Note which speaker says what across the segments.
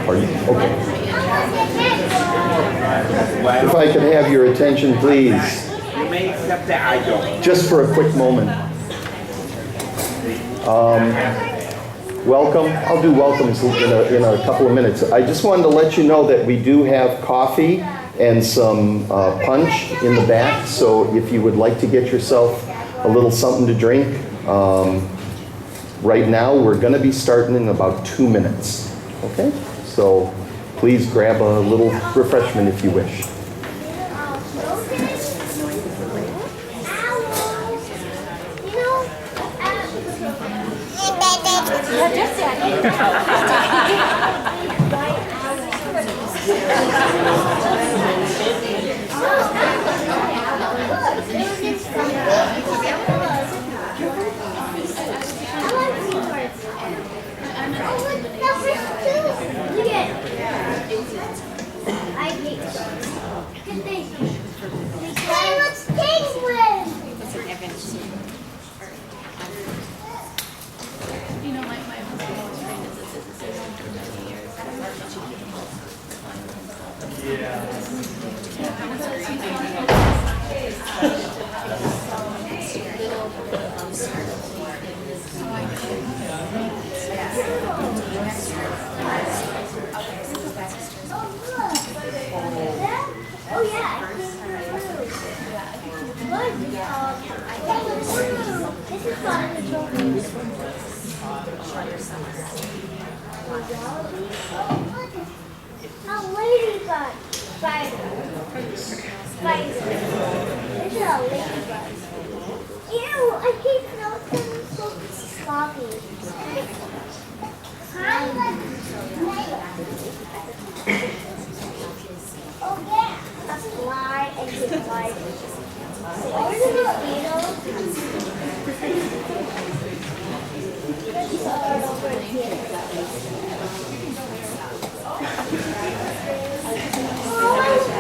Speaker 1: Pardon? Okay. If I could have your attention, please.
Speaker 2: You may accept that I don't.
Speaker 1: Just for a quick moment. Welcome. I'll do welcomes in a couple of minutes. I just wanted to let you know that we do have coffee and some punch in the back. So if you would like to get yourself a little something to drink, right now we're going to be starting in about 2 minutes. Okay? So please grab a little refreshment if you wish.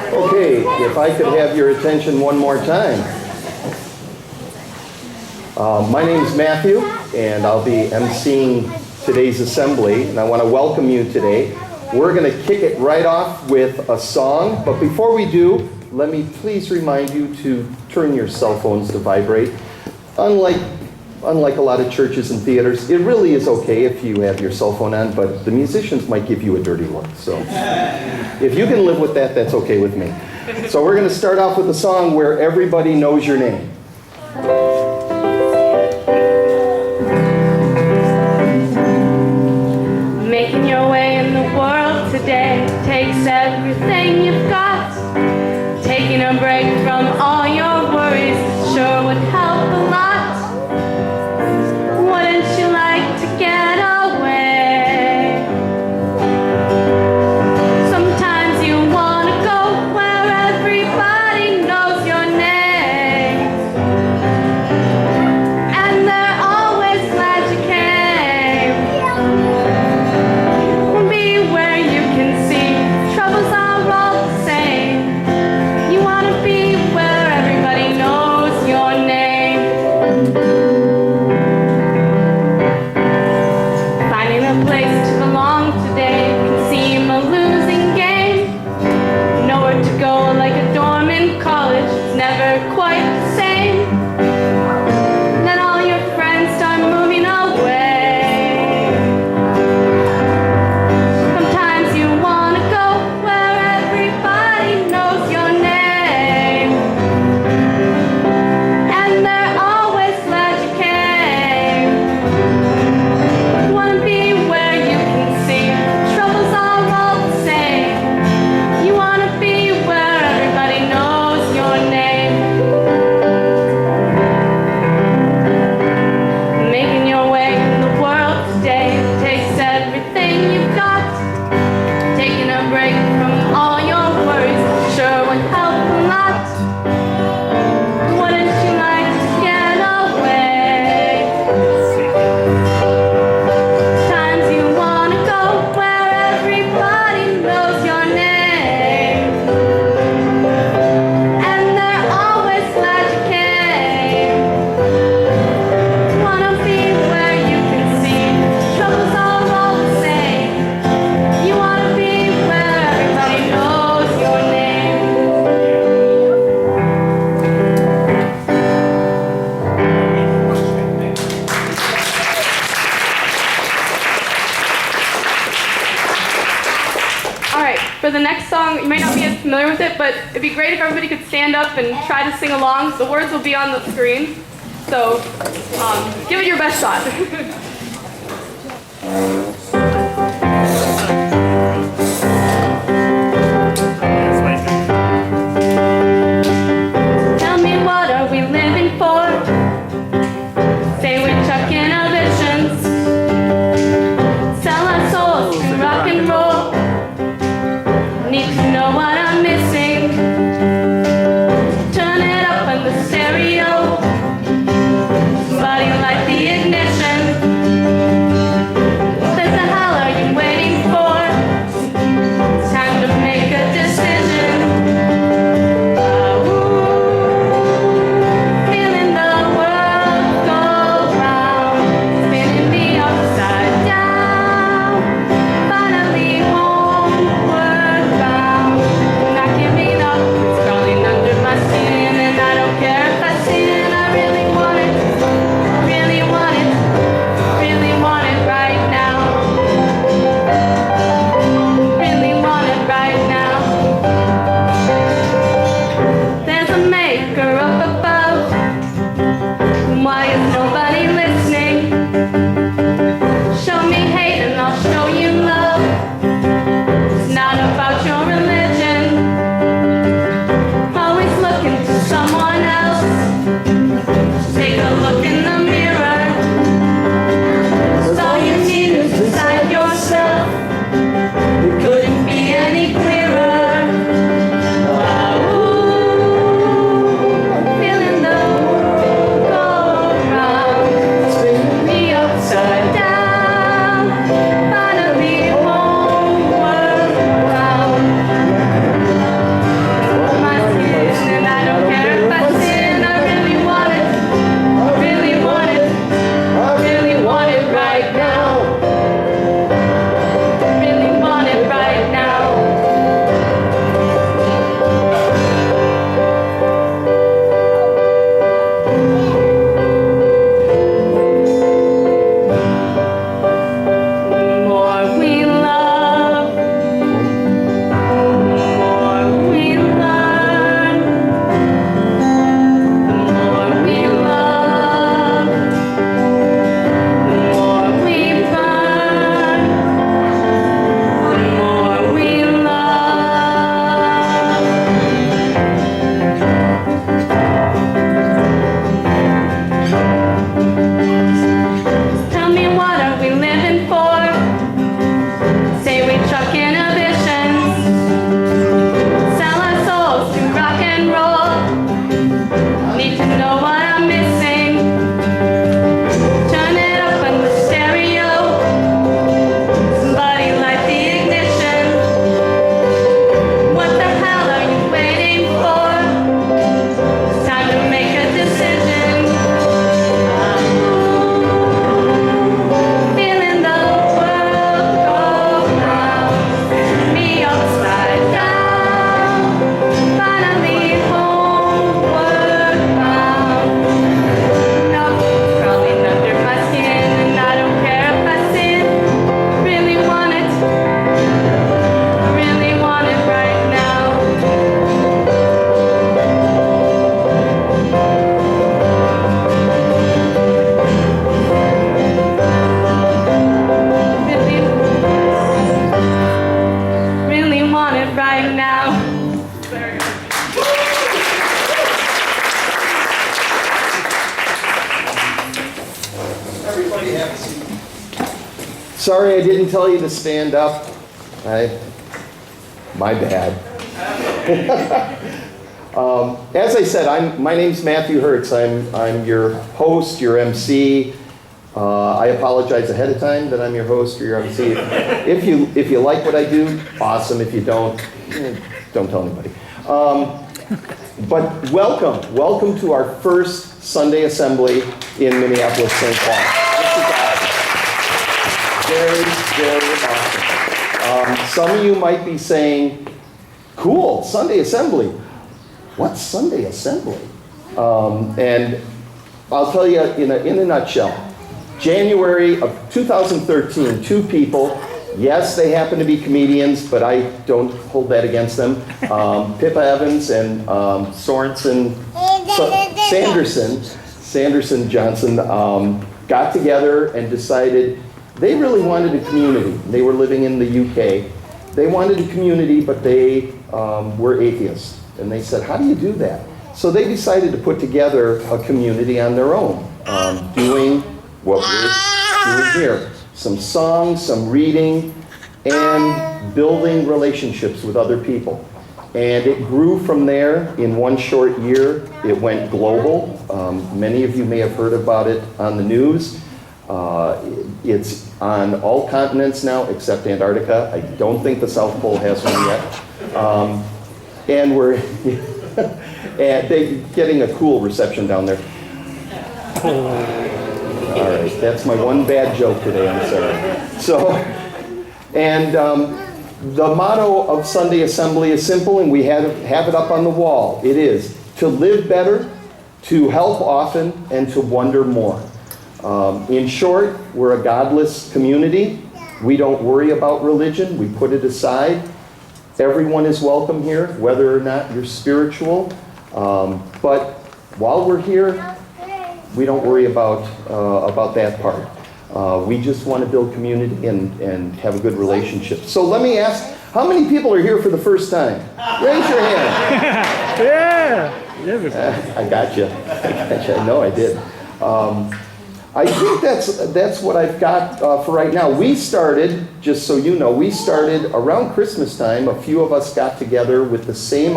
Speaker 1: Okay, if I could have your attention one more time. My name is Matthew, and I'll be emceeing today's assembly, and I want to welcome you today. We're going to kick it right off with a song, but before we do, let me please remind you to turn your cell phones to vibrate. Unlike a lot of churches and theaters, it really is okay if you have your cell phone on, but the musicians might give you a dirty look. So if you can live with that, that's okay with me. So we're going to start off with a song where everybody knows your name.
Speaker 3: Making your way in the world today takes everything you've got. Taking a break from all your worries sure would help a lot. Wouldn't you like to get away? Sometimes you want to go where everybody knows your name, and they're always glad you came. Be where you can see troubles are All right, for the next song, you might not be as familiar with it, but it'd be great if everybody could stand up and try to sing along. The words will be on the screen, so give it your best shot. Tell me, what are we living for? Say we're chucking our visions, sell our souls to rock and roll. Need to know what I'm missing. Turn it up on the stereo. Somebody light the ignition. What the hell are you waiting for? It's time to make a decision. Feeling the world go round, spinning me upside down. Finally homeward bound, knocking me up, it's crawling under my skin, and I don't care if I sin. I really want it, really want it, really want it right now. Really want it right now. There's a maker up above. Why is nobody listening? Show me hate and I'll show you love. It's not about your religion. Always looking to someone else. Take a look in the mirror. 'Cause all you need is inside yourself. It couldn't be any clearer. Feeling the world go round, spinning me upside down. Finally homeward bound. My skin, and I don't care if I sin. I really want it, really want it, really want it right now. Really want it right now. The more we love, the more we learn. The more we love, the more we burn. The more we love. Tell me, what are we living for? Say we trucking our visions, sell our souls to rock and roll. Need to know what I'm missing. Turn it up on the stereo. Somebody light the ignition. What the hell are you waiting for? It's time to make a decision. Feeling the world go round, me upside down. Finally homeward bound. Now it's crawling under my skin, and I don't care if I sin. Really want it, really want it right now. Really want it right now.
Speaker 1: Sorry I didn't tell you to stand up. My bad. As I said, my name's Matthew Hertz. I'm your host, your MC. I apologize ahead of time that I'm your host or your MC. If you like what I do, awesome. If you don't, don't tell anybody. But welcome to our first Sunday assembly in Minneapolis, St. Paul. This is awesome. Very, very awesome. Some of you might be saying, cool, Sunday assembly. What's Sunday assembly? And I'll tell you in a nutshell. January of 2013, two people Yes, they happen to be comedians, but I don't hold that against them. Pippa Evans and Sanderson Johnson got together and decided they really wanted a community. They were living in the UK. They wanted a community, but they were atheists. And they said, how do you do that? So they decided to put together a community on their own, doing what we're doing here. Some songs, some reading, and building relationships with other people. And it grew from there in one short year. It went global. Many of you may have heard about it on the news. It's on all continents now except Antarctica. I don't think the South Pole has one yet. And we're and they're getting a cool reception down there. All right, that's my one bad joke today, I'm sorry. So, and the motto of Sunday Assembly is simple, and we have it up on the wall. It is to live better, to help often, and to wonder more. In short, we're a godless community. We don't worry about religion. We put it aside. Everyone is welcome here, whether or not you're spiritual. But while we're here, we don't worry about that part. We just want to build community and have a good relationship. So let me ask, how many people are here for the first time? Raise your hand.
Speaker 4: Yeah.
Speaker 1: I got you. I know I did. I think that's what I've got for right now. We started, just so you know, we started around Christmas time. A few of us got together with the same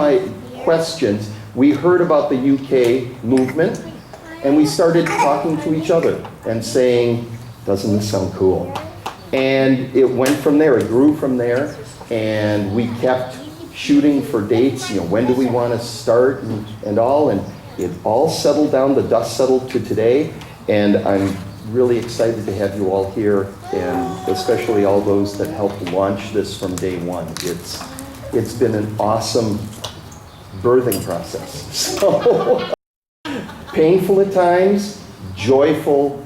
Speaker 1: questions. We heard about the UK movement, and we started talking to each other and saying, doesn't this sound cool? And it went from there. It grew from there, and we kept shooting for dates. When do we want to start and all, and it all settled down. The dust settled to today. And I'm really excited to have you all here, and especially all those that helped launch this from day one. It's been an awesome birthing process. So painful at times, joyful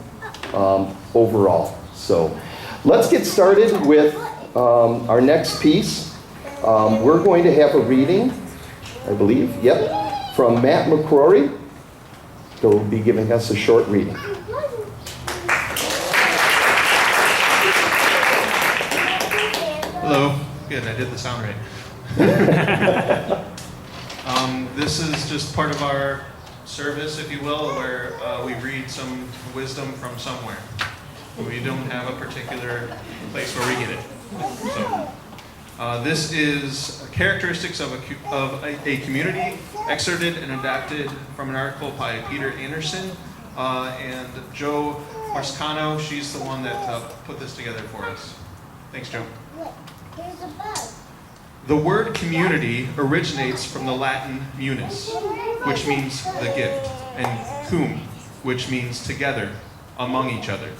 Speaker 1: overall. So let's get started with our next piece. We're going to have a reading, I believe, from Matt McCrory. He'll be giving us a short reading.
Speaker 5: Hello. Good, I did the sound right. This is just part of our service, if you will, where we read some wisdom from somewhere. We don't have a particular place where we get it. So, this is characteristics of a community, excerpted and adapted from an article by Peter Anderson and Joe Marscano. She's the one that put this together for us. Thanks, Joe.
Speaker 6: Here's a bug.
Speaker 5: The word community originates from the Latin munis, which means the gift, and cum, which means together, among each other.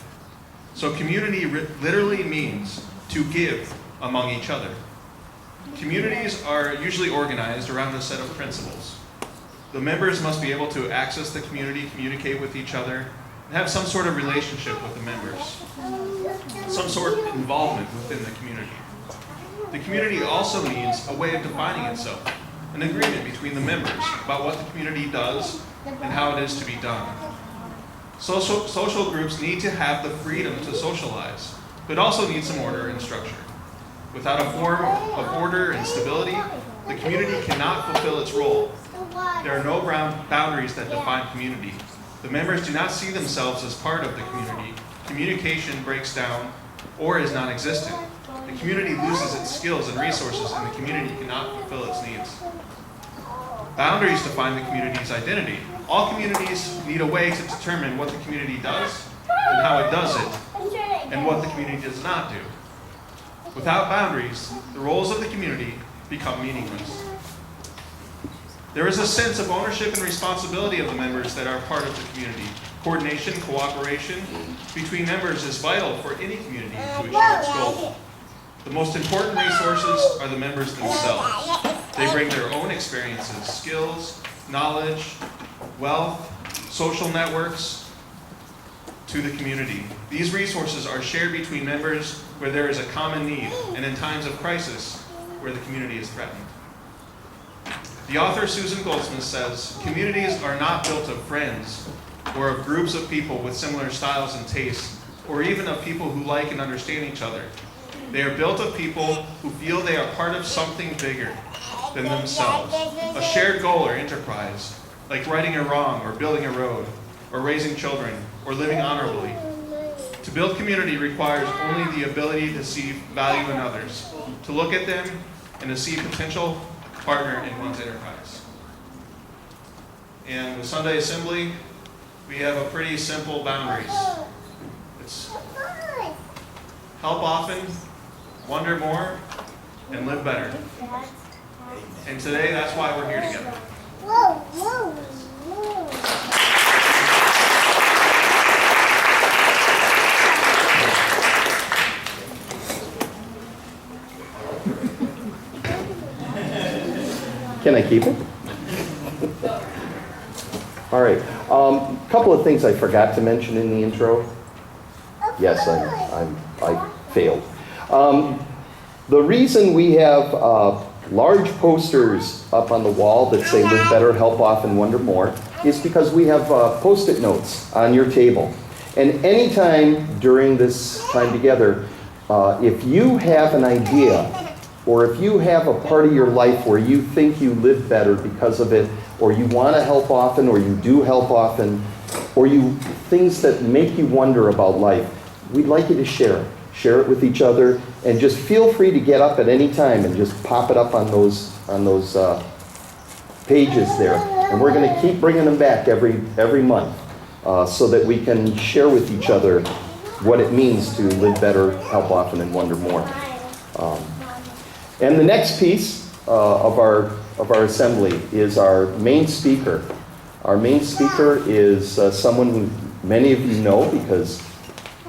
Speaker 5: So community literally means to give among each other. Communities are usually organized around a set of principles. The members must be able to access the community, communicate with each other, and have some sort of relationship with the members, some sort of involvement within the community. The community also needs a way of defining itself, an agreement between the members about what the community does and how it is to be done. Social groups need to have the freedom to socialize, but also need some order and structure. Without a form of order and stability, the community cannot fulfill its role. There are no boundaries that define community. The members do not see themselves as part of the community. Communication breaks down or is non-existent. The community loses its skills and resources, and the community cannot fulfill its needs. Boundaries define the community's identity. All communities need a way to determine what the community does and how it does it, and what the community does not do. Without boundaries, the roles of the community become meaningless. There is a sense of ownership and responsibility of the members that are part of the community. Coordination, cooperation between members is vital for any community to achieve its goal. The most important resources are the members themselves. They bring their own experiences, skills, knowledge, wealth, social networks to the community. These resources are shared between members where there is a common need, and in times of crisis, where the community is threatened. The author Susan Goldsmith says, communities are not built of friends or of groups of people with similar styles and tastes, or even of people who like and understand each other. They are built of people who feel they are part of something bigger than themselves, a shared goal or enterprise, like righting a wrong or building a road, or raising children, or living honorably. To build community requires only the ability to see value in others, to look at them, and to see potential partner in one's enterprise. And with Sunday Assembly, we have a pretty simple boundaries. It's help often, wonder more, and live better. And today, that's why we're here together.
Speaker 6: Whoa, whoa, whoa.
Speaker 1: Can I keep it? All right. Couple of things I forgot to mention in the intro. Yes, I failed. The reason we have large posters up on the wall that say "Live Better, Help Often, Wonder More" is because we have Post-it notes on your table. And anytime during this time together, if you have an idea, or if you have a part of your life where you think you live better because of it, or you want to help often, or you do help often, or things that make you wonder about life, we'd like you to share it. Share it with each other, and just feel free to get up at any time and just pop it up on those pages there. And we're going to keep bringing them back every month so that we can share with each other what it means to live better, help often, and wonder more. And the next piece of our assembly is our main speaker. Our main speaker is someone who many of you know because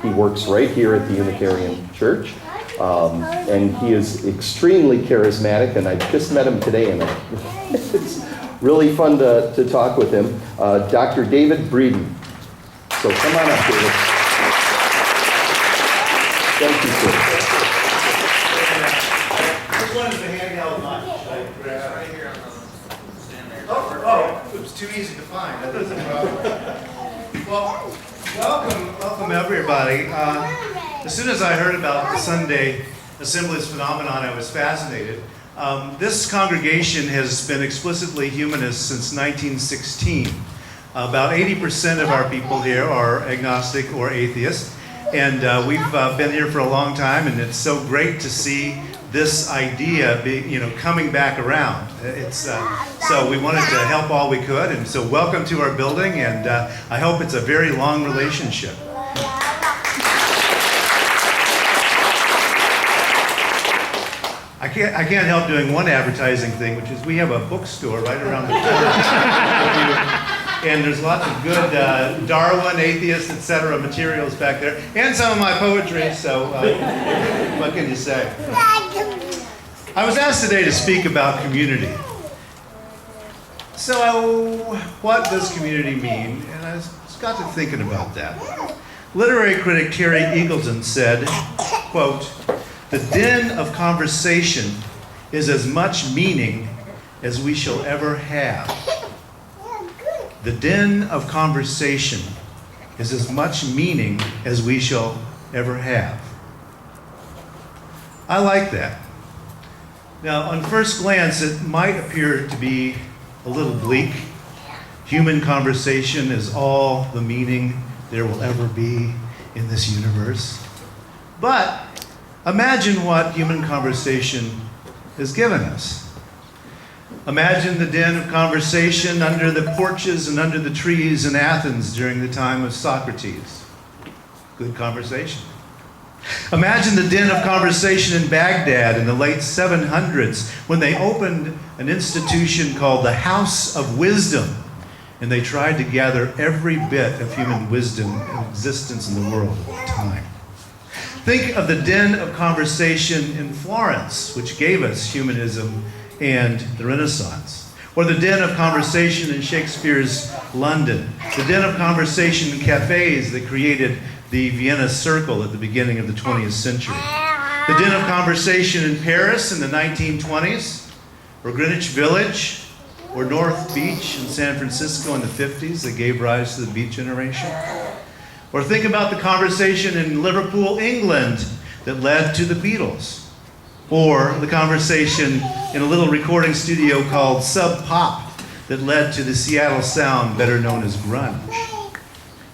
Speaker 1: he works right here at the Unitarian Church. And he is extremely charismatic, and I just met him today, and it's really fun to talk with him. Dr. David Breeden. So come on up, David. Thank you, sir.
Speaker 7: Which one is the handheld mic? Right here. Oh, it was too easy to find. That doesn't Well, welcome everybody. As soon as I heard about the Sunday Assembly's phenomenon, I was fascinated. This congregation has been explicitly humanist since 1916. About 80% of our people here are agnostic or atheist, and we've been here for a long time, and it's so great to see this idea coming back around. So we wanted to help all we could, and so welcome to our building, and I hope it's a very long relationship. I can't help doing one advertising thing, which is we have a bookstore right around the corner. And there's lots of good Darwin, atheist, etc. materials back there, and some of my poetry, so what can you say? I was asked today to speak about community. So what does community mean? And I got to thinking about that. Literary critic Terry Eagleton said, quote, "The din of conversation is as much meaning as we shall ever have." The din of conversation is as much meaning as we shall ever have. I like that. Now, on first glance, it might appear to be a little bleak. Human conversation is all the meaning there will ever be in this universe. But imagine what human conversation has given us. Imagine the din of conversation under the porches and under the trees in Athens during the time of Socrates. Good conversation. Imagine the din of conversation in Baghdad in the late 700s when they opened an institution called the House of Wisdom, and they tried to gather every bit of human wisdom in existence in the world at the time. Think of the din of conversation in Florence, which gave us humanism and the Renaissance. Or the din of conversation in Shakespeare's London. The din of conversation in cafes that created the Vienna Circle at the beginning of the 20th century. The din of conversation in Paris in the 1920s, or Greenwich Village, or North Beach in San Francisco in the 50s that gave rise to the Beat Generation. Or think about the conversation in Liverpool, England that led to the Beatles. Or the conversation in a little recording studio called Sub Pop that led to the Seattle sound better known as grunge.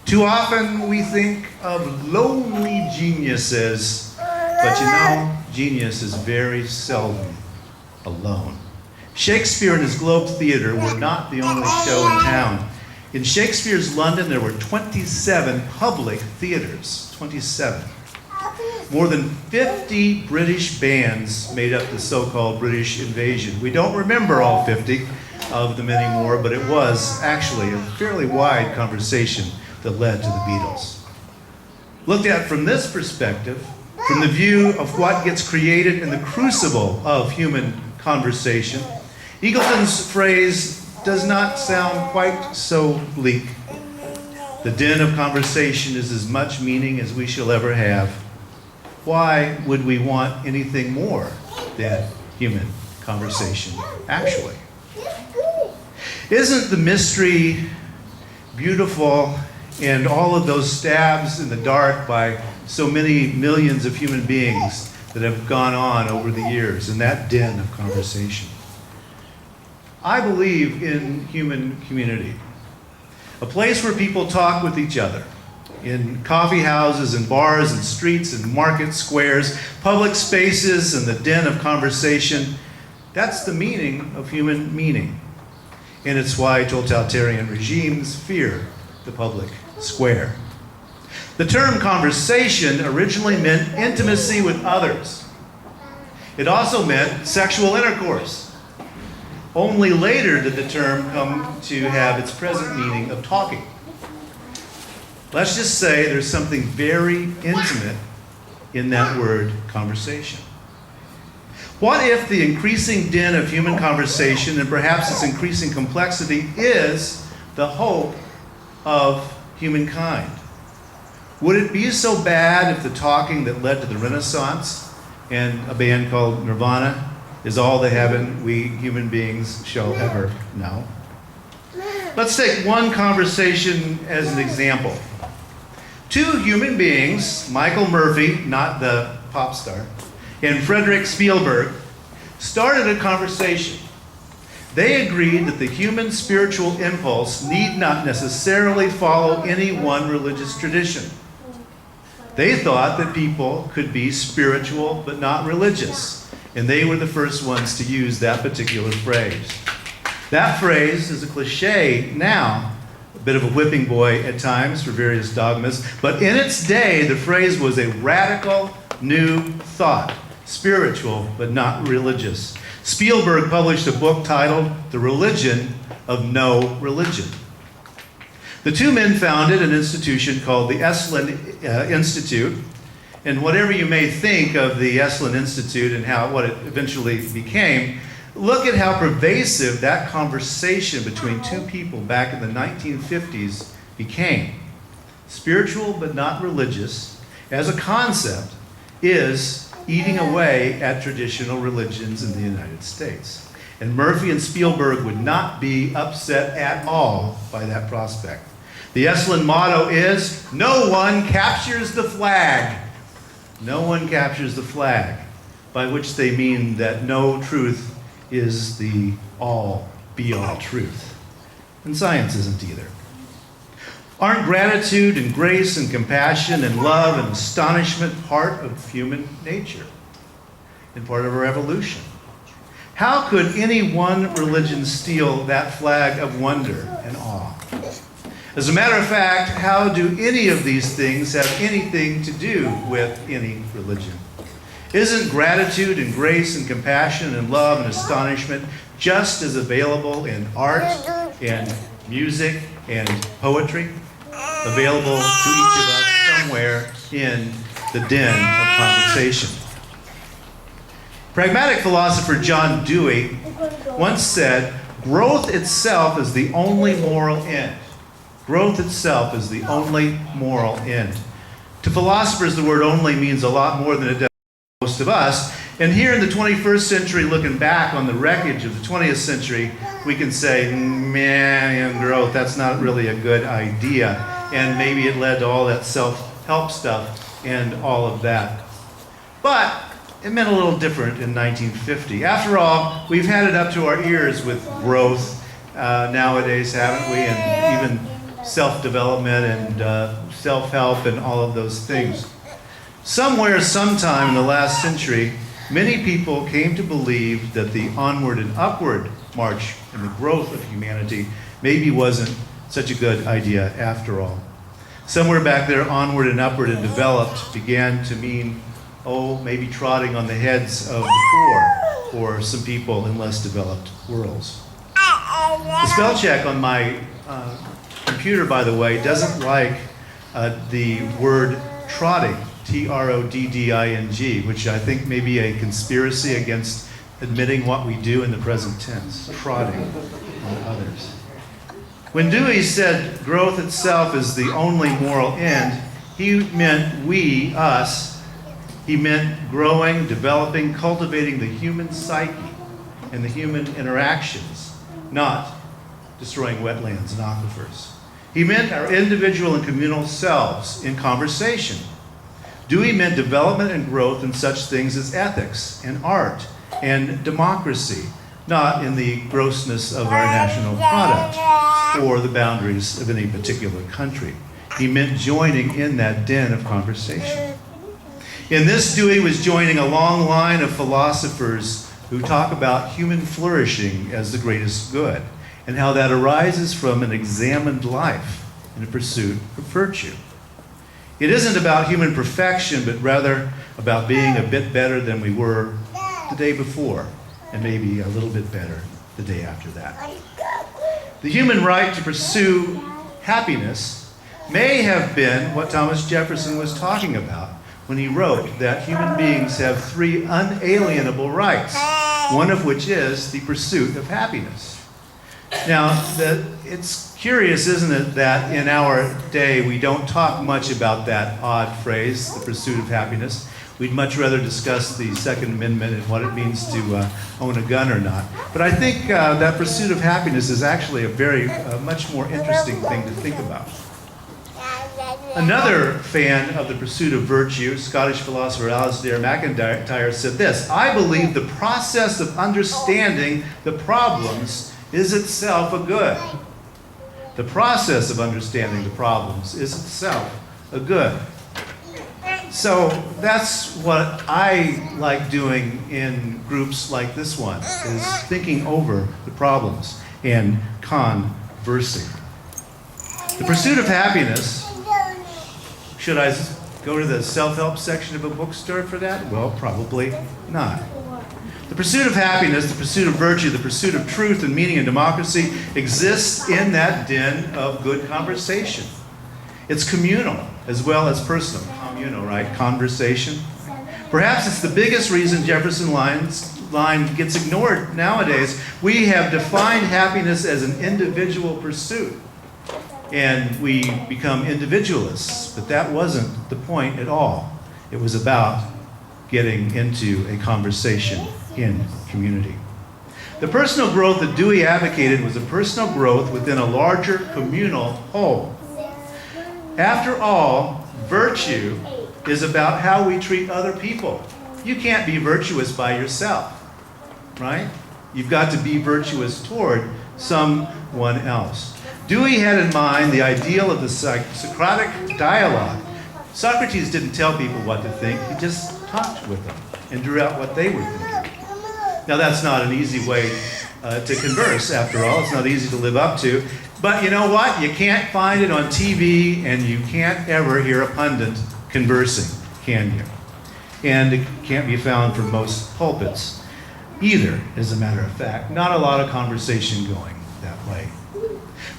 Speaker 7: Too often we think of lonely geniuses, but you know, genius is very seldom alone. Shakespeare and his Globe Theatre were not the only show in town. In Shakespeare's London, there were 27 public theaters. 27. More than 50 British bands made up the so-called British invasion. We don't remember all 50 of them anymore, but it was actually a fairly wide conversation that led to the Beatles. Looked at from this perspective, from the view of what gets created in the crucible of human conversation, Eagleton's phrase does not sound quite so bleak. The din of conversation is as much meaning as we shall ever have. Why would we want anything more than human conversation, actually? Isn't the mystery beautiful, and all of those stabs in the dark by so many millions of human beings that have gone on over the years in that den of conversation? I believe in human community, a place where people talk with each other, in coffee houses and bars and streets and market squares, public spaces and the den of conversation. That's the meaning of human meaning. And it's why totalitarian regimes fear the public square. The term conversation originally meant intimacy with others. It also meant sexual intercourse. Only later did the term come to have its present meaning of talking. Let's just say there's something very intimate in that word conversation. What if the increasing din of human conversation, and perhaps its increasing complexity, is the hope of humankind? Would it be so bad if the talking that led to the Renaissance and a band called Nirvana is all the heaven we human beings shall ever know? Let's take one conversation as an example. Two human beings, Michael Murphy, not the pop star, and Frederick Spielberg, started a conversation. They agreed that the human spiritual impulse need not necessarily follow any one religious tradition. They thought that people could be spiritual but not religious, and they were the first ones to use that particular phrase. That phrase is a cliche now, a bit of a whipping boy at times for various dogmas, but in its day, the phrase was a radical new thought, spiritual but not religious. Spielberg published a book titled The Religion of No Religion. The two men founded an institution called the Esalen Institute, and whatever you may think of the Esalen Institute and what it eventually became, look at how pervasive that conversation between two people back in the 1950s became. Spiritual but not religious, as a concept, is eating away at traditional religions in the United States. And Murphy and Spielberg would not be upset at all by that prospect. The Esalen motto is, no one captures the flag. No one captures the flag, by which they mean that no truth is the all, be-all truth. And science isn't either. Aren't gratitude and grace and compassion and love and astonishment part of human nature and part of our evolution? How could any one religion steal that flag of wonder and awe? As a matter of fact, how do any of these things have anything to do with any religion? Isn't gratitude and grace and compassion and love and astonishment just as available in art and music and poetry? Available to each of us somewhere in the den of conversation. Pragmatic philosopher John Dewey once said, growth itself is the only moral end. Growth itself is the only moral end. To philosophers, the word only means a lot more than it does. most of us. And here in the 21st century, looking back on the wreckage of the 20th century, we can say, man, growth, that's not really a good idea. And maybe it led to all that self-help stuff and all of that. But it meant a little different in 1950. After all, we've had it up to our ears with growth nowadays, haven't we? And even self-development and self-help and all of those things. Somewhere, sometime in the last century, many people came to believe that the onward and upward march and the growth of humanity maybe wasn't such a good idea after all. Somewhere back there, onward and upward and developed began to mean, maybe trotting on the heads of the poor or some people in less developed worlds. The spell check on my computer, by the way, doesn't like the word trotting, Trodding, which I think may be a conspiracy against admitting what we do in the present tense, trotting on others. When Dewey said growth itself is the only moral end, he meant we, us. He meant growing, developing, cultivating the human psyche and the human interactions, not destroying wetlands and aquifers. He meant our individual and communal selves in conversation. Dewey meant development and growth in such things as ethics and art and democracy, not in the grossness of our national product or the boundaries of any particular country. He meant joining in that den of conversation. In this, Dewey was joining a long line of philosophers who talk about human flourishing as the greatest good and how that arises from an examined life in a pursuit of virtue. It isn't about human perfection, but rather about being a bit better than we were the day before, and maybe a little bit better the day after that. The human right to pursue happiness may have been what Thomas Jefferson was talking about when he wrote that human beings have 3 unalienable rights, one of which is the pursuit of happiness. Now, it's curious, isn't it, that in our day we don't talk much about that odd phrase, the pursuit of happiness. We'd much rather discuss the Second Amendment and what it means to own a gun or not. But I think that pursuit of happiness is actually a much more interesting thing to think about. Another fan of the pursuit of virtue, Scottish philosopher Alasdair MacIntyre, said this: "I believe the process of understanding the problems is itself a good." The process of understanding the problems is itself a good. So that's what I like doing in groups like this one, is thinking over the problems and conversing. The pursuit of happiness, should I go to the self-help section of a bookstore for that? Well, probably not. The pursuit of happiness, the pursuit of virtue, the pursuit of truth and meaning and democracy exists in that den of good conversation. It's communal as well as personal. Communal, right? Conversation. Perhaps it's the biggest reason Jefferson line gets ignored nowadays. We have defined happiness as an individual pursuit, and we become individualists. But that wasn't the point at all. It was about getting into a conversation in community. The personal growth that Dewey advocated was a personal growth within a larger communal whole. After all, virtue is about how we treat other people. You can't be virtuous by yourself, right? You've got to be virtuous toward someone else. Dewey had in mind the ideal of the Socratic dialogue. Socrates didn't tell people what to think, he just talked with them and drew out what they were thinking. Now that's not an easy way to converse, after all. It's not easy to live up to. But you know what? You can't find it on TV, and you can't ever hear a pundit conversing, can you? And it can't be found from most pulpits either, as a matter of fact. Not a lot of conversation going that way.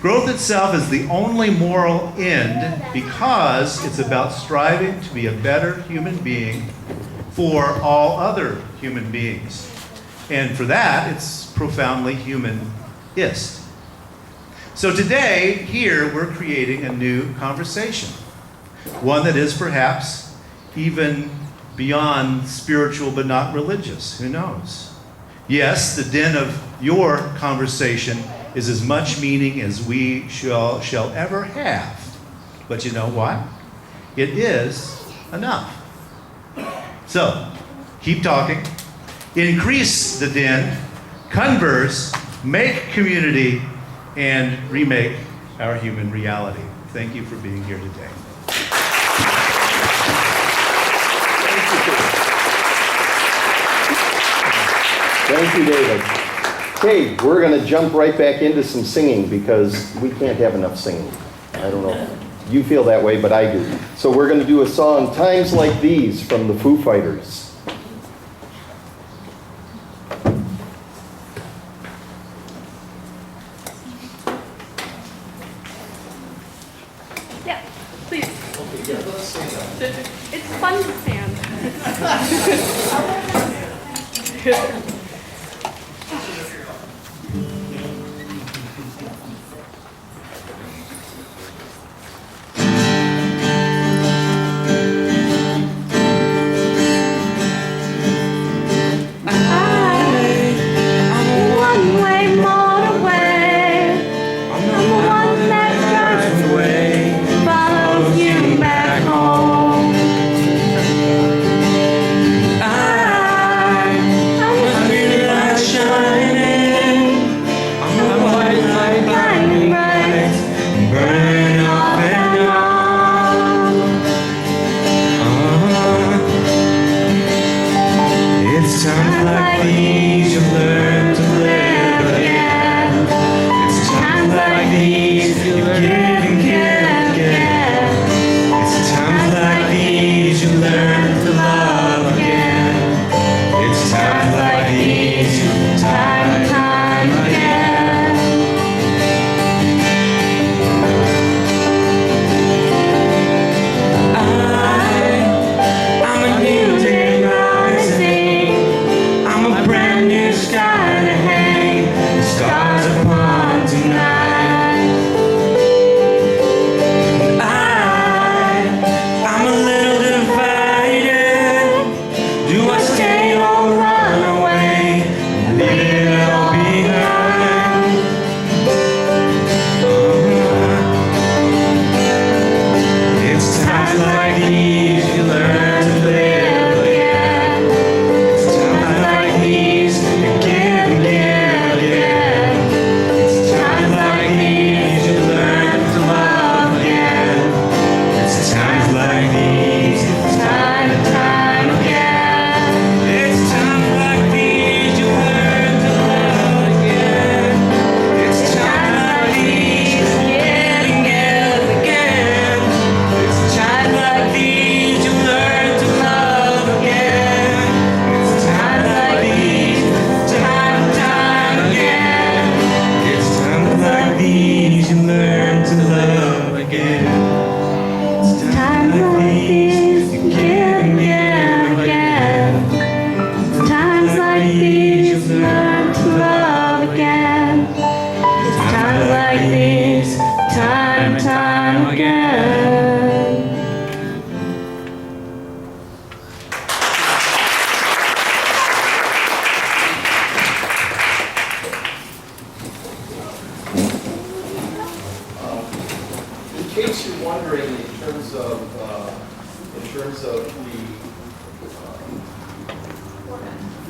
Speaker 7: Growth itself is the only moral end because it's about striving to be a better human being for all other human beings. And for that, it's profoundly humanist. So today, here, we're creating a new conversation. One that is perhaps even beyond spiritual but not religious. Who knows? Yes, the din of your conversation is as much meaning as we shall ever have. But you know what? It is enough. So, keep talking. Increase the din. Converse. Make community. And remake our human reality. Thank you for being here today.
Speaker 1: Thank you, David. Okay, we're going to jump right back into some singing because we can't have enough singing. I don't know if you feel that way, but I do. So we're going to do a song, Times Like These, from the Foo Fighters.
Speaker 3: Yeah, please. It's fun to stand.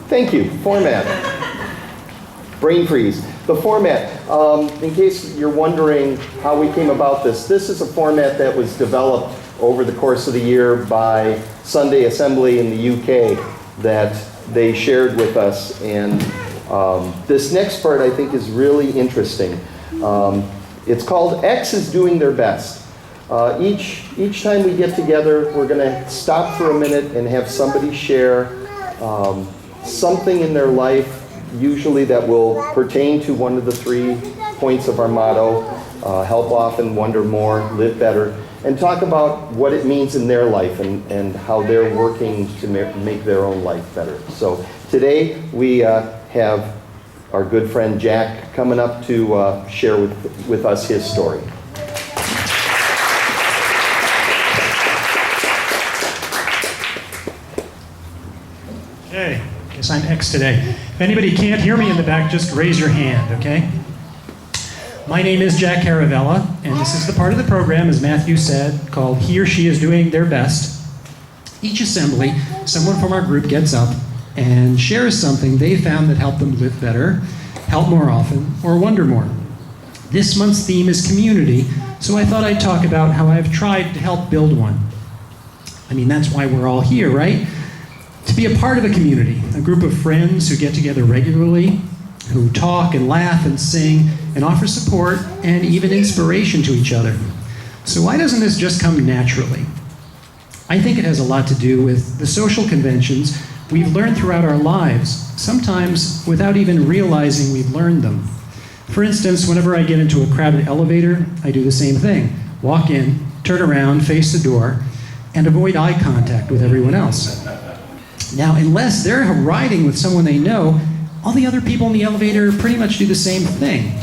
Speaker 1: Thank you. Format. Brain freeze. The format. In case you're wondering how we came about this is a format that was developed over the course of the year by Sunday Assembly in the UK that they shared with us. And this next part I think is really interesting. It's called X is Doing Their Best. Each time we get together, we're going to stop for a minute and have somebody share something in their life, usually that will pertain to one of the 3 points of our motto, help often, wonder more, live better, and talk about what it means in their life and how they're working to make their own life better. So today we have our good friend Jack coming up to share with us his story.
Speaker 8: Yes, I'm X today. If anybody can't hear me in the back, just raise your hand, okay? My name is Jack Caravella, and this is the part of the program, as Matthew said, called He or She is Doing Their Best. Each assembly, someone from our group gets up and shares something they found that helped them live better, help more often, or wonder more. This month's theme is community, so I thought I'd talk about how I've tried to help build one. I mean, that's why we're all here, right? To be a part of a community, a group of friends who get together regularly, who talk and laugh and sing and offer support and even inspiration to each other. So why doesn't this just come naturally? I think it has a lot to do with the social conventions we've learned throughout our lives, sometimes without even realizing we've learned them. For instance, whenever I get into a crowded elevator, I do the same thing. Walk in, turn around, face the door, and avoid eye contact with everyone else. Now, unless they're riding with someone they know, all the other people in the elevator pretty much do the same thing.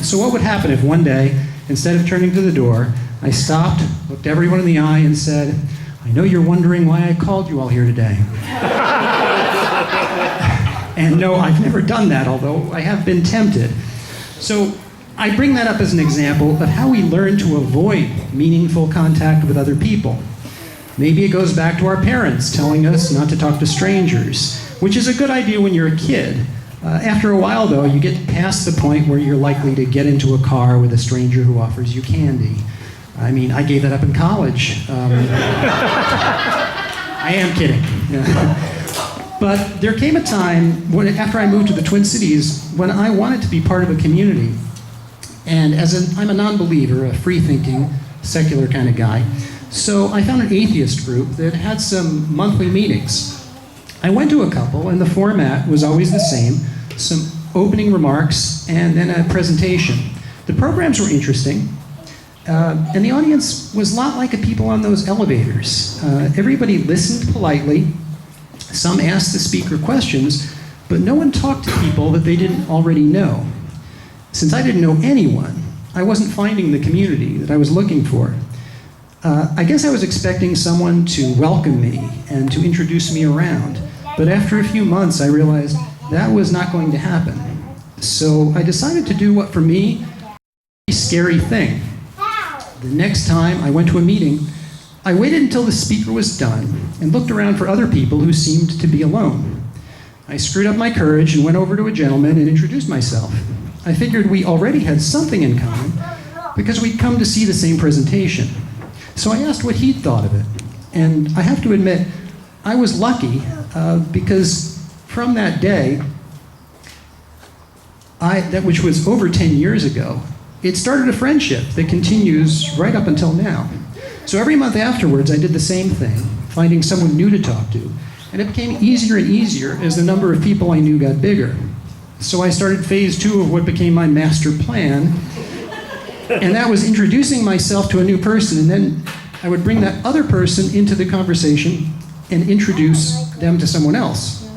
Speaker 8: So what would happen if one day, instead of turning to the door, I stopped, looked everyone in the eye, and said, I know you're wondering why I called you all here today. And no, I've never done that, although I have been tempted. So I bring that up as an example of how we learn to avoid meaningful contact with other people. Maybe it goes back to our parents telling us not to talk to strangers, which is a good idea when you're a kid. After a while, though, you get past the point where you're likely to get into a car with a stranger who offers you candy. I mean, I gave that up in college. I am kidding. But there came a time when, after I moved to the Twin Cities, when I wanted to be part of a community. And I'm a non-believer, a free-thinking, secular kind of guy. So I found an atheist group that had some monthly meetings. I went to a couple, and the format was always the same: some opening remarks and then a presentation. The programs were interesting, and the audience was a lot like the people on those elevators. Everybody listened politely. Some asked the speaker questions, but no one talked to people that they didn't already know. Since I didn't know anyone, I wasn't finding the community that I was looking for. I guess I was expecting someone to welcome me and to introduce me around, but after a few months I realized that was not going to happen. So I decided to do what, for me, a scary thing. The next time I went to a meeting, I waited until the speaker was done and looked around for other people who seemed to be alone. I screwed up my courage and went over to a gentleman and introduced myself. I figured we already had something in common because we'd come to see the same presentation. So I asked what he'd thought of it. And I have to admit, I was lucky because from that day, which was over 10 years ago, it started a friendship that continues right up until now. So every month afterwards, I did the same thing, finding someone new to talk to. And it became easier and easier as the number of people I knew got bigger. So I started phase 2 of what became my master plan. And that was introducing myself to a new person, and then I would bring that other person into the conversation and introduce them to someone else.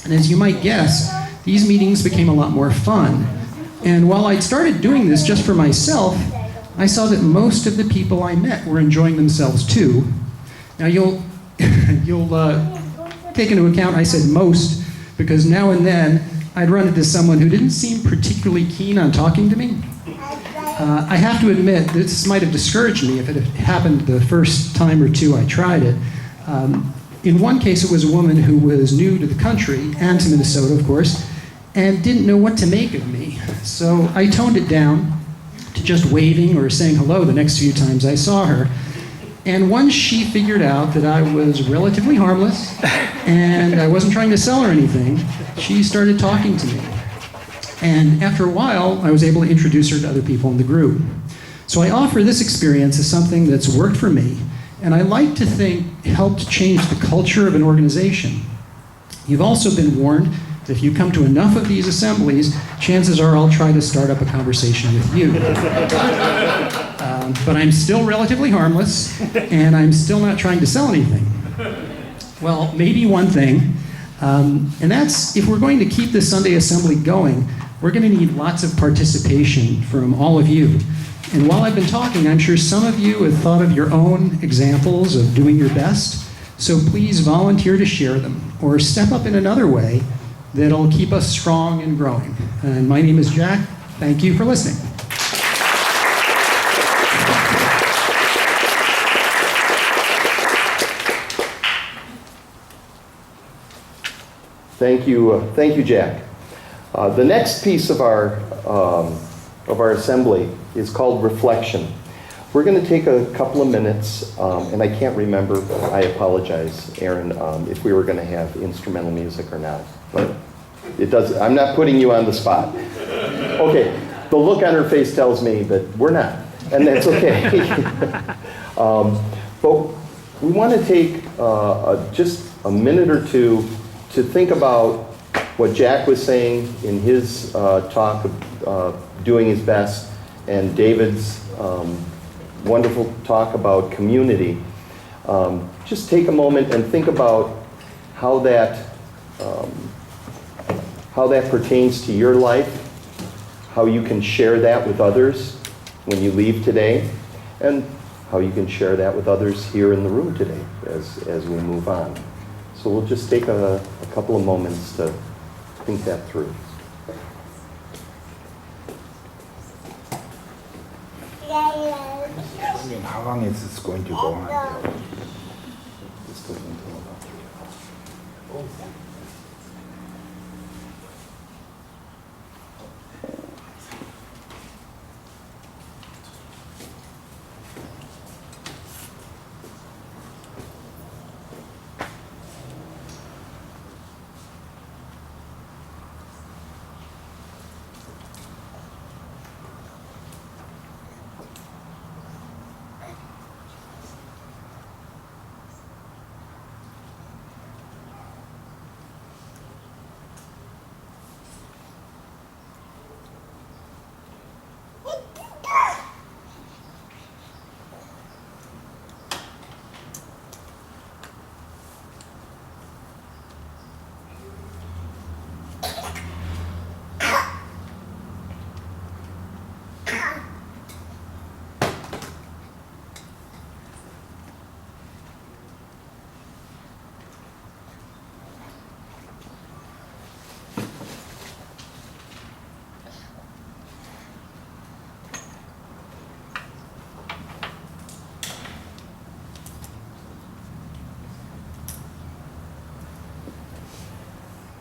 Speaker 8: And as you might guess, these meetings became a lot more fun. And while I'd started doing this just for myself, I saw that most of the people I met were enjoying themselves too. Now you'll take into account I said most, because now and then I'd run into someone who didn't seem particularly keen on talking to me. I have to admit, this might have discouraged me if it had happened the first time or two I tried it. In one case, it was a woman who was new to the country, and to Minnesota, of course, and didn't know what to make of me. So I toned it down to just waving or saying hello the next few times I saw her. And once she figured out that I was relatively harmless and I wasn't trying to sell her anything, she started talking to me. And after a while, I was able to introduce her to other people in the group. So I offer this experience as something that's worked for me, and I like to think helped change the culture of an organization. You've also been warned that if you come to enough of these assemblies, chances are I'll try to start up a conversation with you. But I'm still relatively harmless, and I'm still not trying to sell anything. Well, maybe one thing, and that's if we're going to keep this Sunday assembly going, we're going to need lots of participation from all of you. And while I've been talking, I'm sure some of you have thought of your own examples of doing your best. So please volunteer to share them, or step up in another way that'll keep us strong and growing. And my name is Jack. Thank you for listening.
Speaker 1: Thank you, Jack. The next piece of our assembly is called reflection. We're going to take a couple of minutes, and I can't remember, I apologize, Aaron, if we were going to have instrumental music or not. But it does, I'm not putting you on the spot. Okay, the look on her face tells me that we're not, and that's okay. But we want to take just a minute or two to think about what Jack was saying in his talk of doing his best, and David's wonderful talk about community. Just take a moment and think about how that pertains to your life, how you can share that with others when you leave today, and how you can share that with others here in the room today as we move on. So we'll just take a couple of moments to think that through.
Speaker 2: I mean, how long is this going to go on?
Speaker 1: This goes until about 3 o'clock.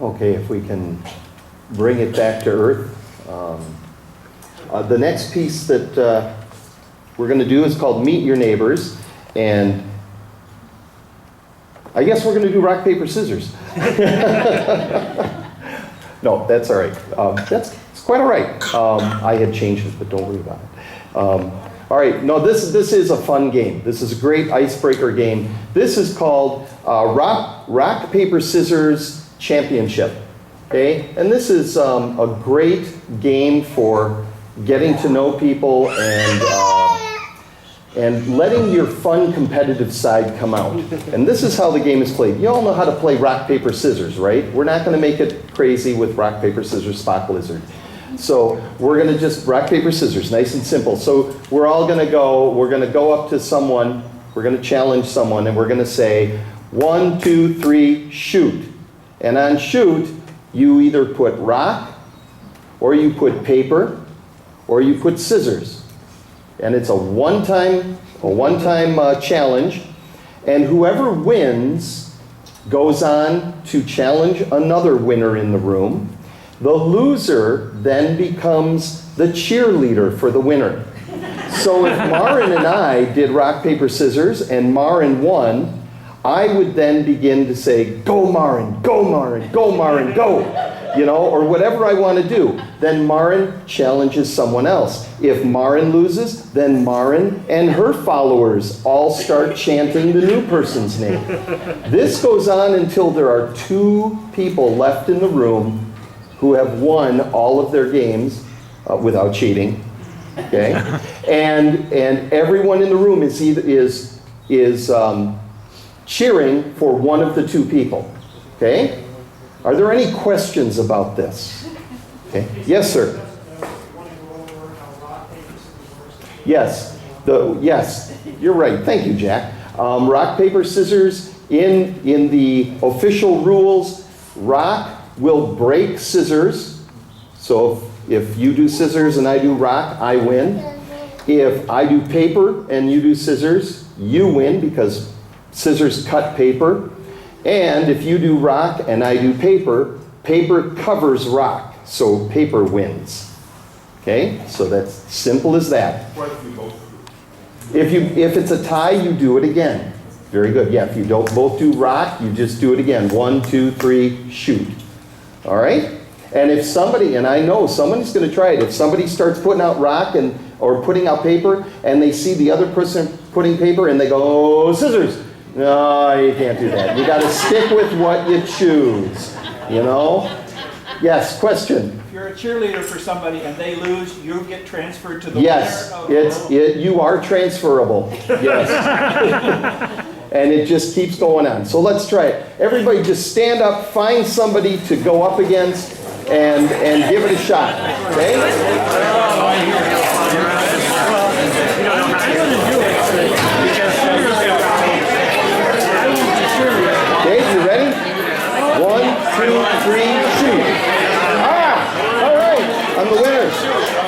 Speaker 1: Okay, if we can bring it back to earth. The next piece that we're going to do is called Meet Your Neighbors. And I guess we're going to do rock, paper, scissors. No, that's all right. It's quite all right. I had changed it, but don't worry about it. All right, no, this is a fun game. This is a great icebreaker game. This is called Rock, Paper, Scissors Championship. Okay, and this is a great game for getting to know people and letting your fun competitive side come out. And this is how the game is played. You all know how to play rock, paper, scissors, right? We're not going to make it crazy with rock, paper, scissors, spot, blizzard. So we're going to just rock, paper, scissors, nice and simple. So we're going to go up to someone, we're going to challenge someone, and we're going to say, 1, 2, 3, shoot. And on shoot, you either put rock, or you put paper, or you put scissors. And it's a one-time challenge. And whoever wins goes on to challenge another winner in the room. The loser then becomes the cheerleader for the winner. So if Marin and I did rock, paper, scissors, and Marin won, I would then begin to say, go Marin, go Marin, go Marin, go, or whatever I want to do. Then Marin challenges someone else. If Marin loses, then Marin and her followers all start chanting the new person's name. This goes on until there are 2 people left in the room who have won all of their games without cheating. Okay, and everyone in the room is cheering for one of the 2 people. Okay? Are there any questions about this? Okay. Yes, sir. Yes. Yes. You're right. Thank you, Jack. Rock, paper, scissors. In the official rules, rock We'll break scissors. So if you do scissors and I do rock, I win. If I do paper and you do scissors, you win because scissors cut paper. And if you do rock and I do paper, paper covers rock. So paper wins. Okay? So that's simple as that. If it's a tie, you do it again. Very good. Yeah, if you don't both do rock, you just do it again. 1, 2, 3, shoot. All right? And if somebody, and I know someone's going to try it, if somebody starts putting out rock or putting out paper, and they see the other person putting paper, and they go, oh, scissors. No, you can't do that. You got to stick with what you choose. You know? Yes, question.
Speaker 9: If you're a cheerleader for somebody and they lose, you get transferred to the
Speaker 1: Yes,
Speaker 9: winner?
Speaker 1: you are transferable. Yes. And it just keeps going on. So let's try it. Everybody just stand up, find somebody to go up against, and give it a shot. Okay? Okay, you ready? 1, 2, 3, shoot. Ah! All right. I'm the winner.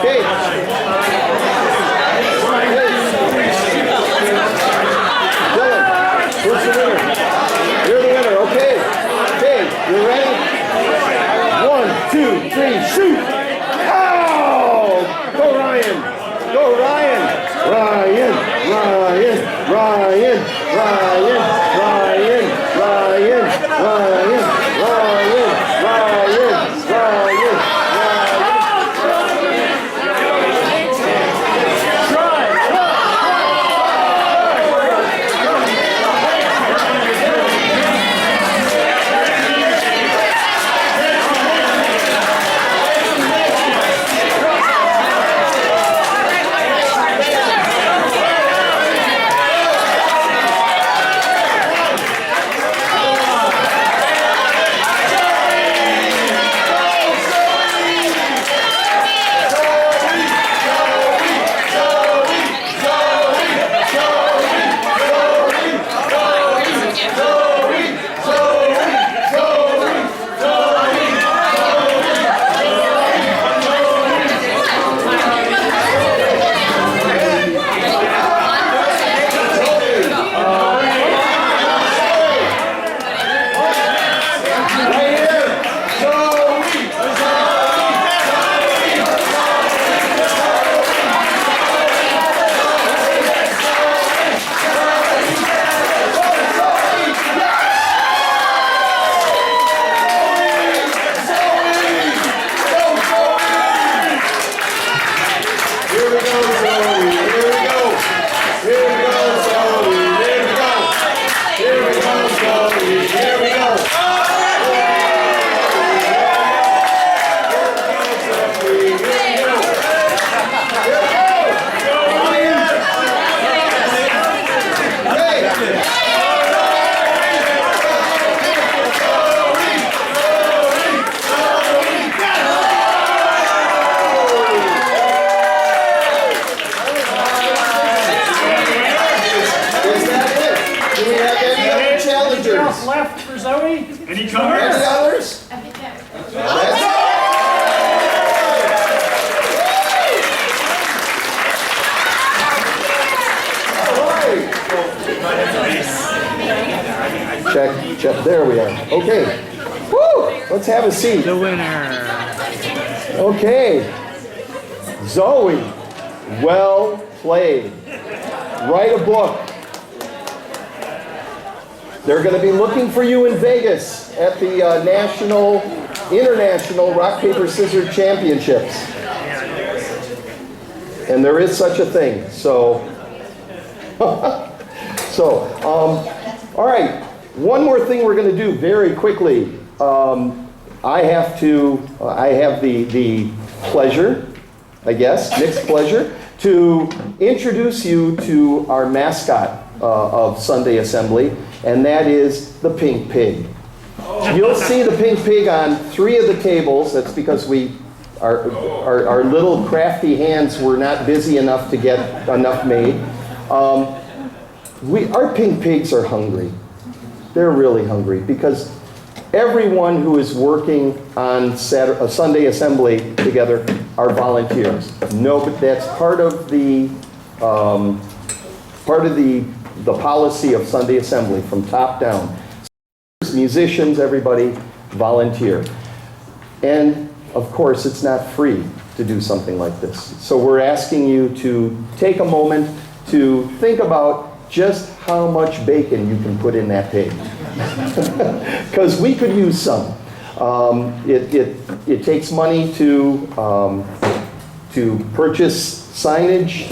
Speaker 1: Okay. Who's the winner? You're the winner. Okay. Okay. You ready? 1, 2, 3, shoot! Oh! Go Ryan! Go Ryan! Ryan! Ryan! Ryan! Ryan! Ryan! Ryan! Ryan! Ryan! Ryan! Ryan!
Speaker 4: Left for Zoe?
Speaker 1: Any others? That's Check. There we are. Okay. Woo! Let's have a seat.
Speaker 4: The winner.
Speaker 1: Okay. Zoe, well played. Write a book. They're going to be looking for you in Vegas at the International Rock, Paper, Scissors Championships. And there is such a thing. So, all right. One more thing we're going to do very quickly. I have the pleasure, I guess, Nick's pleasure, to introduce you to our mascot of Sunday Assembly, and that is the Pink Pig. You'll see the Pink Pig on 3 of the tables. That's because our little crafty hands were not busy enough to get enough made. Our Pink Pigs are hungry. They're really hungry because everyone who is working on Sunday assembly together are volunteers. No, but that's part of the policy of Sunday assembly from top down. Musicians, everybody volunteer. And of course, it's not free to do something like this. So we're asking you to take a moment to think about just how much bacon you can put in that pig. Because we could use some. It takes money to purchase signage,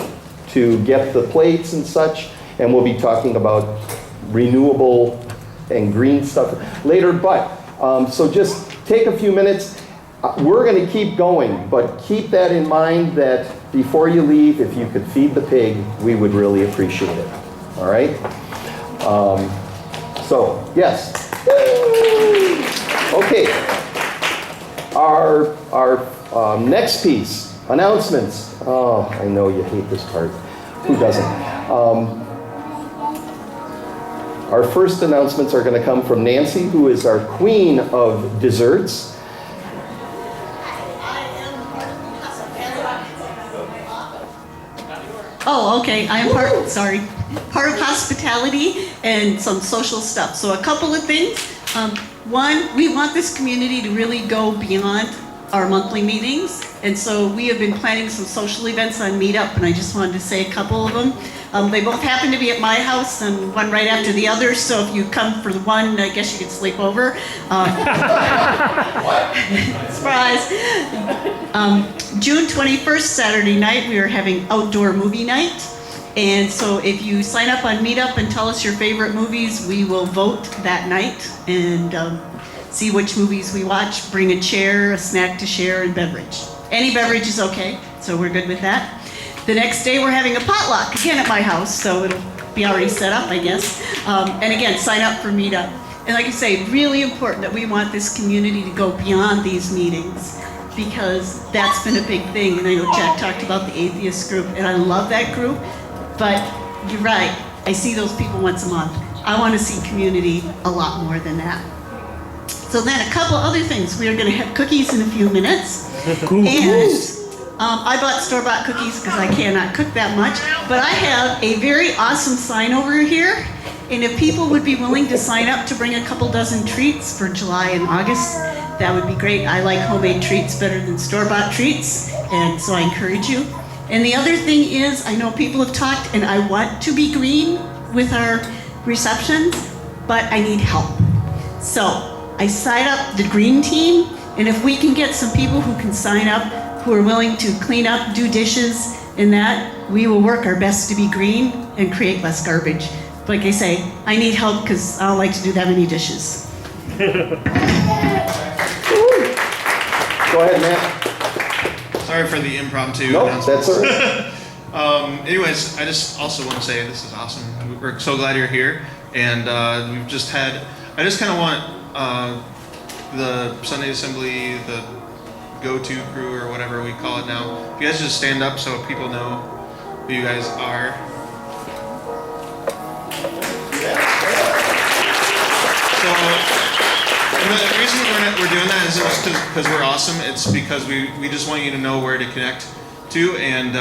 Speaker 1: to get the plates and such, and we'll be talking about renewable and green stuff later, but so just take a few minutes. We're going to keep going, but keep that in mind that before you leave, if you could feed the pig, we would really appreciate it. All right? So, yes. Okay. Our next piece, announcements. Oh, I know you hate this part. Who doesn't? Our first announcements are going to come from Nancy, who is our queen of desserts.
Speaker 10: Oh, okay. I am part of hospitality and some social stuff. So a couple of things. One, we want this community to really go beyond our monthly meetings. And so we have been planning some social events on Meetup, and I just wanted to say a couple of them. They both happen to be at my house, and one right after the other, so if you come for the one, I guess you could sleep over. Surprise! June 21st, Saturday night, we are having outdoor movie night. And so if you sign up on Meetup and tell us your favorite movies, we will vote that night and see which movies we watch. Bring a chair, a snack to share, and beverage. Any beverage is okay, so we're good with that. The next day we're having a potluck, again at my house, so it'll be already set up, I guess. And again, sign up for Meetup. And like I say, really important that we want this community to go beyond these meetings, because that's been a big thing. And I know Jack talked about the atheist group, and I love that group, but you're right, I see those people once a month. I want to see community a lot more than that. So then a couple other things. We are going to have cookies in a few minutes. And I bought store-bought cookies because I cannot cook that much. But I have a very awesome sign over here. And if people would be willing to sign up to bring a couple dozen treats for July and August, that would be great. I like homemade treats better than store-bought treats, and so I encourage you. And the other thing is, I know people have talked, and I want to be green with our receptions, but I need help. So I signed up the green team, and if we can get some people who can sign up, who are willing to clean up, do dishes, and that, we will work our best to be green and create less garbage. Like I say, I need help because I don't like to do that many dishes.
Speaker 1: Go ahead, Matt.
Speaker 5: Sorry for the impromptu
Speaker 1: Nope,
Speaker 5: announcements.
Speaker 1: that's all right.
Speaker 5: Anyways, I just also want to say this is awesome. We're so glad you're here, and we've just had. I just kind of want the Sunday Assembly, the go-to crew or whatever we call it now. If you guys just stand up so people know who you guys are. So and the reason we're doing that isn't just because we're awesome. It's because we just want you to know where to connect to. And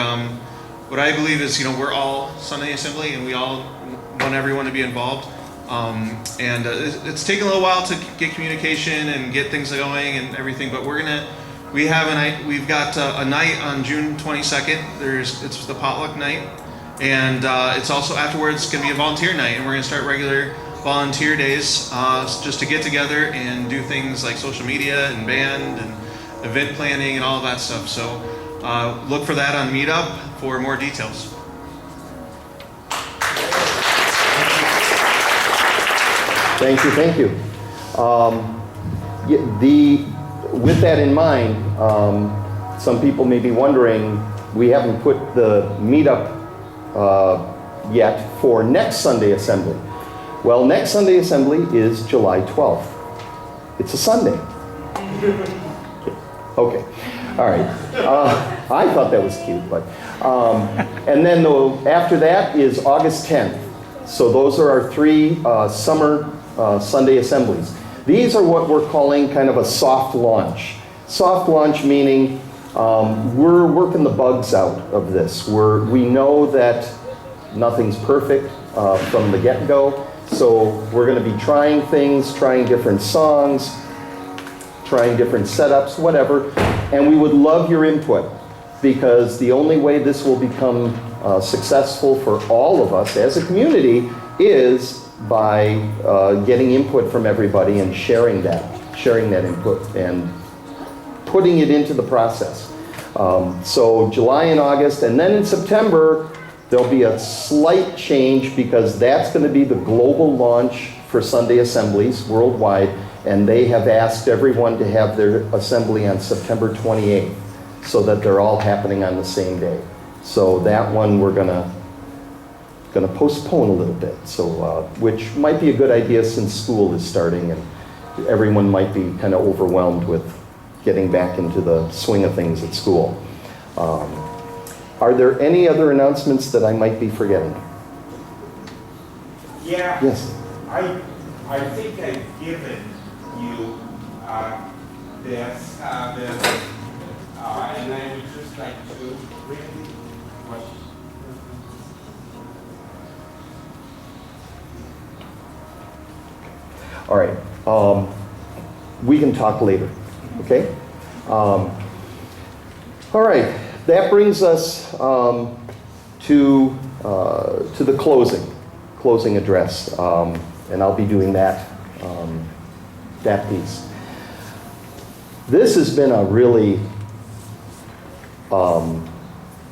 Speaker 5: what I believe is, we're all Sunday Assembly, and we all want everyone to be involved. And it's taken a little while to get communication and get things going and everything. But we've got a night on June 22nd. It's the potluck night, and it's also afterwards going to be a volunteer night, and we're going to start regular volunteer days just to get together and do things like social media and band and event planning and all of that stuff. So look for that on Meetup for more details.
Speaker 1: Thank you. With that in mind, some people may be wondering, we haven't put the Meetup yet for next Sunday Assembly. Well, next Sunday Assembly is July 12th. It's a Sunday. Okay, all right. I thought that was cute, but... and then after that is August 10th. So those are our three summer Sunday Assemblies. These are what we're calling kind of a soft launch. Soft launch meaning we're working the bugs out of this. We know that nothing's perfect from the get-go, so we're going to be trying things, trying different songs, trying different setups, whatever, and we would love your input, because the only way this will become successful for all of us as a community is by getting input from everybody and sharing that input and putting it into the process. So July and August, and then in September, there'll be a slight change because that's going to be the global launch for Sunday assemblies worldwide, and they have asked everyone to have their assembly on September 28th so that they're all happening on the same day. So that one we're going to postpone a little bit, so which might be a good idea since school is starting and everyone might be kind of overwhelmed with getting back into the swing of things at school. Are there any other announcements that I might be forgetting?
Speaker 2: Yeah.
Speaker 1: Yes.
Speaker 2: I think I've given you this, and I would just like to really what.
Speaker 1: All right. We can talk later. Okay. All right. That brings us to the closing address, and I'll be doing that piece. This has been a really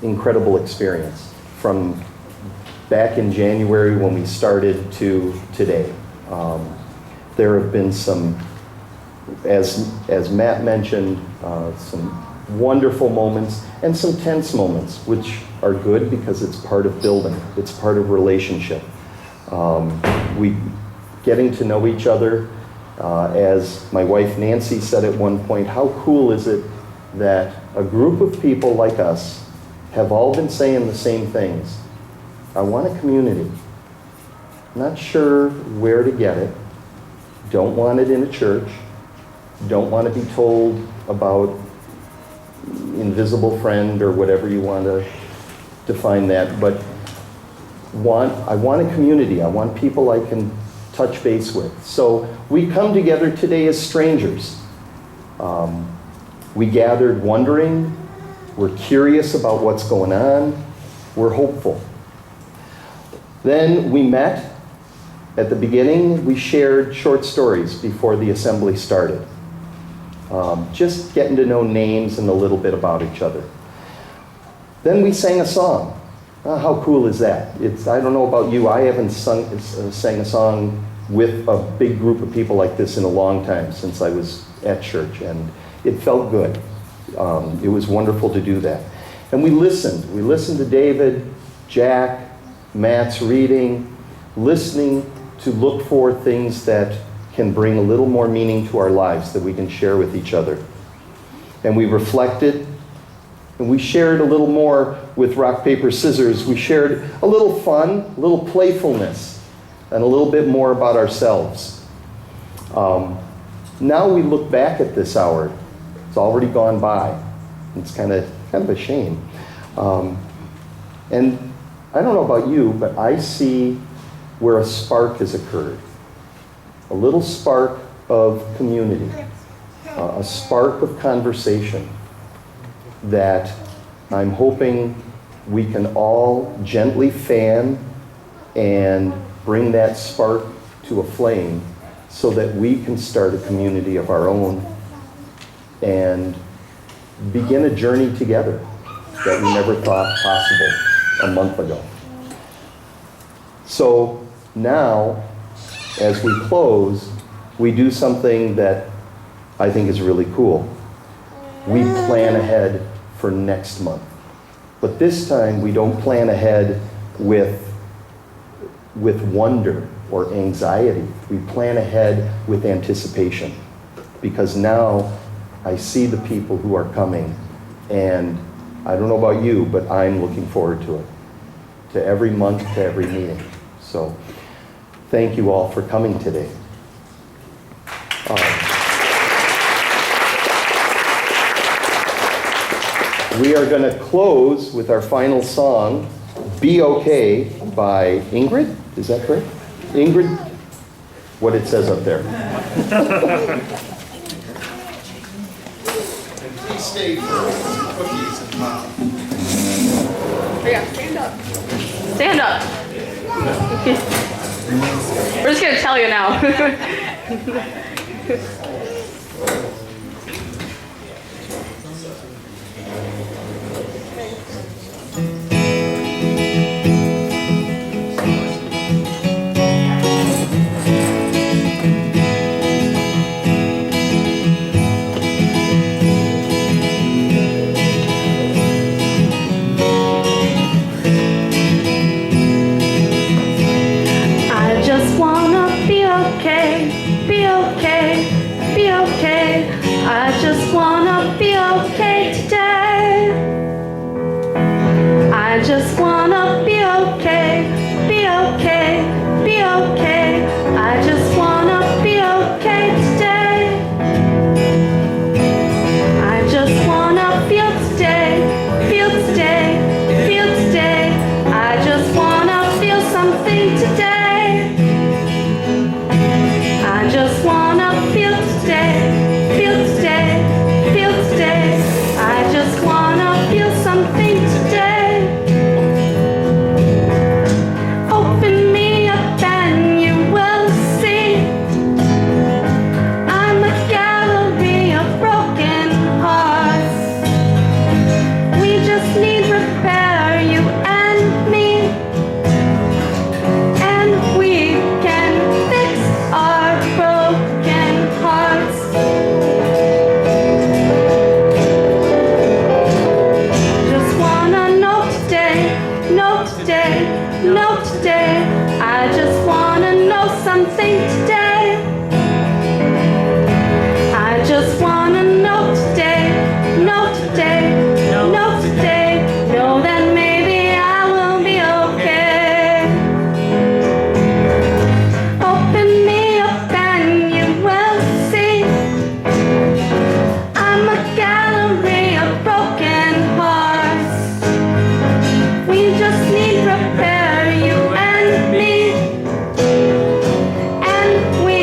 Speaker 1: incredible experience from back in January when we started to today. There have been some, as Matt mentioned, some wonderful moments and some tense moments, which are good because it's part of building. It's part of relationship. We getting to know each other. As my wife Nancy said at one point, how cool is it that a group of people like us have all been saying the same things? I want a community. Not sure where to get it. Don't want it in a church. Don't want to be told about invisible friend or whatever you want to define that, but I want a community. I want people I can touch base with. So we come together today as strangers. We gathered wondering, we're curious about what's going on, we're hopeful. Then we met. At the beginning, we shared short stories before the assembly started. Just getting to know names and a little bit about each other. Then we sang a song. How cool is that? I don't know about you, I haven't sang a song with a big group of people like this in a long time, since I was at church, and it felt good. It was wonderful to do that. And we listened. We listened to David, Jack, Matt's reading, listening to look for things that can bring a little more meaning to our lives that we can share with each other. And we reflected, and we shared a little more with rock, paper, scissors. We shared a little fun, a little playfulness, and a little bit more about ourselves. Now we look back at this hour. It's already gone by. It's kind of a shame. And I don't know about you, but I see where a spark has occurred. A little spark of community, a spark of conversation that I'm hoping we can all gently fan and bring that spark to a flame so that we can start a community of our own and begin a journey together that we never thought possible a month ago. So now, as we close, we do something that I think is really cool. We plan ahead for next month. But this time, we don't plan ahead with wonder or anxiety. We plan ahead with anticipation. Because now, I see the people who are coming, and I don't know about you, but I'm looking forward to it. To every month, to every meeting. So, thank you all for coming today. we are going to close with our final song, Be Okay, by Ingrid. Is that correct? Ingrid? What it says up there. And please stay for cookies and coffee.
Speaker 3: Yeah, stand up. Stand up. We're just gonna tell you now. I just wanna be okay, be okay, be okay. I just wanna be okay today. I just wanna be okay, be okay, be okay. I just wanna be okay today. I just wanna feel today, feel today, feel today. I just wanna feel something today. I just wanna feel today, feel today, feel today. I just wanna feel something today. Open me up and you will see. I'm a gallery of broken hearts. We just need repair, you and me. And we can fix our broken hearts. Just wanna know today, know today, know today. I just wanna know something today. I just wanna know today, know today, know today. Know that maybe I will be okay. Open me up and you will see. I'm a gallery of broken hearts. We just need repair, you and me. And we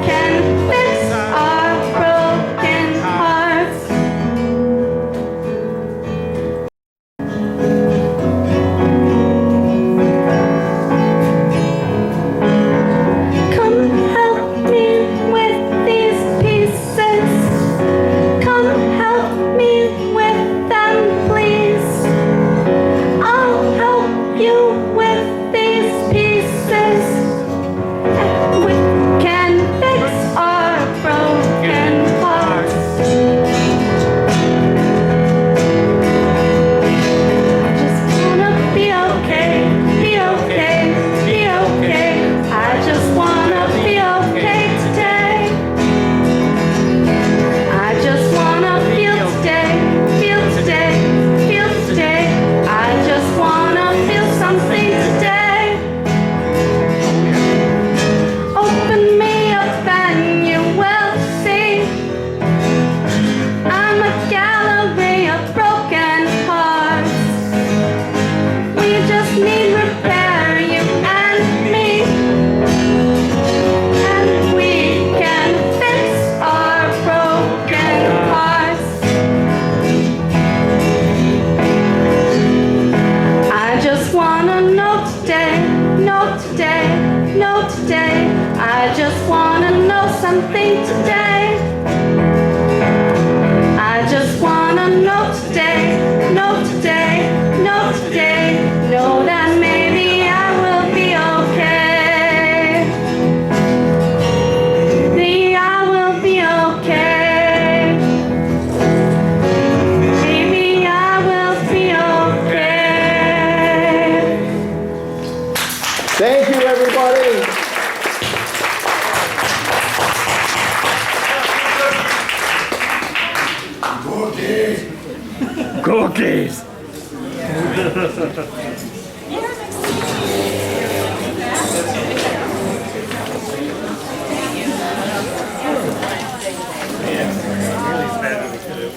Speaker 3: can fix our broken hearts. Come help me with these pieces. Come help me with them, please. I'll help you with these pieces. And we can fix our broken hearts. Just wanna be okay, be okay, be okay. I just wanna be okay today. I just wanna feel today, feel today, feel today. I just wanna feel something today. Open me up and you will see. I'm a gallery of broken hearts. We just need repair, you and me. And we can fix our broken hearts. I just wanna know today, know today, know today. I just wanna know something today. I just wanna know today, know today, know today. Know that maybe I will be okay. Maybe I will be okay. Maybe I will be okay.
Speaker 1: Thank you, everybody.
Speaker 4: Cookies.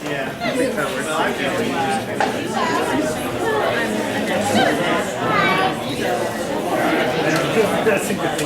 Speaker 2: Yeah,
Speaker 3: No, that's okay.